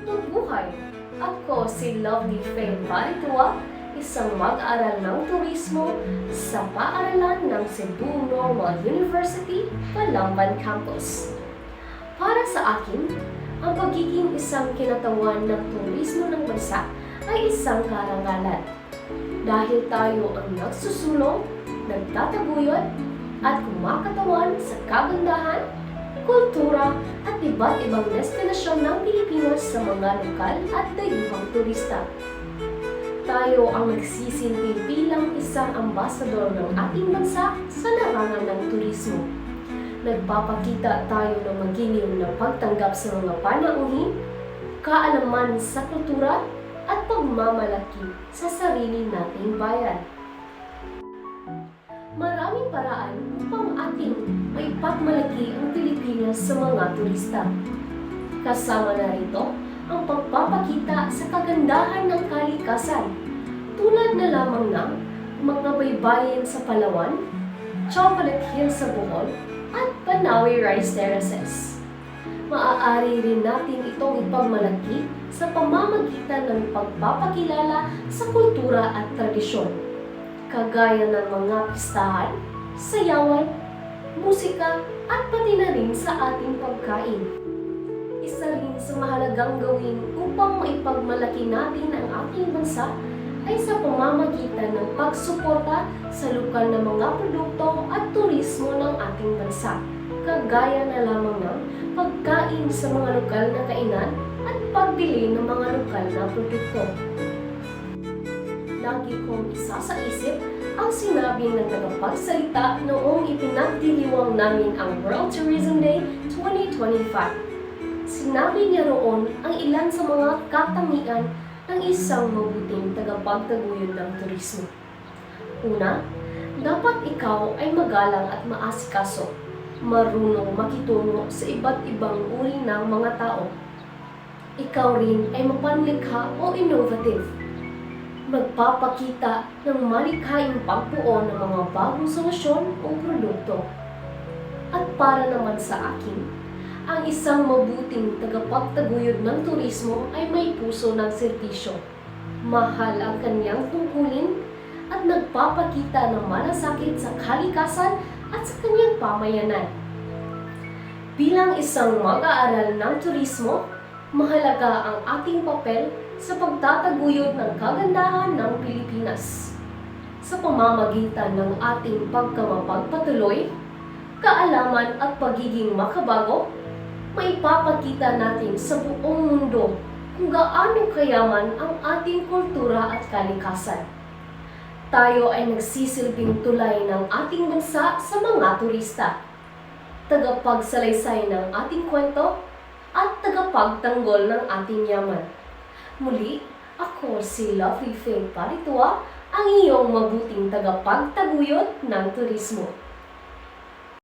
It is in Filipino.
Mabuhay! Ako si Lovely Faye Paritua, isang mag-aaral ng turismo sa paaralan ng Cebu Normal University, Calamba Campus. Para sa akin, ang pagiging isang kinatawan ng turismo ng bansa ay isang karangalan. Dahil tayo ang nagsusulong, nagtataguyod, at kumakatawan sa kagandahan, kultura at iba't ibang destinasyon ng Pilipinas sa mga lokal at dayuhang turista. Tayo ang nagsisilbi bilang isang ambasador ng ating bansa sa larangan ng turismo. Nagpapakita tayo ng magiliw na pagtanggap sa mga panauhin, kaalaman sa kultura at pagmamalaki sa sarili nating bayan. Maraming paraan upang ating maipagmalaki ang Pilipinas sa mga turista. Kasama na rito ang pagpapakita sa kagandahan ng kalikasan, tulad na lamang ng mga baybayin sa Palawan, Chocolate Hill sa Bohol, at Banawe Rice Terraces. Maaari rin natin itong ipagmalaki sa pamamagitan ng pagpapakilala sa kultura at tradisyon, kagaya ng mga pistahan, sayawan, musika, at pati na rin sa ating pagkain. Isa rin sa mahalagang gawin upang maipagmalaki natin ang ating bansa ay sa pamamagitan ng pagsuporta sa lokal na mga produkto at turismo ng ating bansa, kagaya na lamang ng pagkain sa mga lokal na kainan at pagbili ng mga lokal na produkto. Lagi kong isa sa isip ang sinabi ng tagapagsalita noong ipinagdiriwang namin ang World Tourism Day 2025. Sinabi niya roon ang ilan sa mga katangian ng isang mabuting tagapagtaguyod ng turismo. Una, dapat ikaw ay magalang at maasikaso, marunong makitungo sa iba't ibang uri ng mga tao. Ikaw rin ay mapanlikha o innovative, magpapakita ng malikhaing pagbuo ng mga bagong solusyon o produkto. At para naman sa akin, ang isang mabuting tagapagtaguyod ng turismo ay may puso ng serbisyo. Mahal ang kanyang tungkulin at nagpapakita ng malasakit sa kalikasan at sa kanyang pamayanan. Bilang isang mag-aaral ng turismo, mahalaga ang ating papel sa pagtataguyod ng kagandahan ng Pilipinas. Sa pamamagitan ng ating pagkamapagpatuloy, kaalaman at pagiging makabago, maipapakita natin sa buong mundo kung gaano kayaman ang ating kultura at kalikasan. Tayo ay nagsisilbing tulay ng ating bansa sa mga turista, tagapagsalaysay ng ating kwento, at tagapagtanggol ng ating yaman. Muli, ako si Lovely Faye Paritua, ang iyong mabuting tagapagtaguyod ng turismo.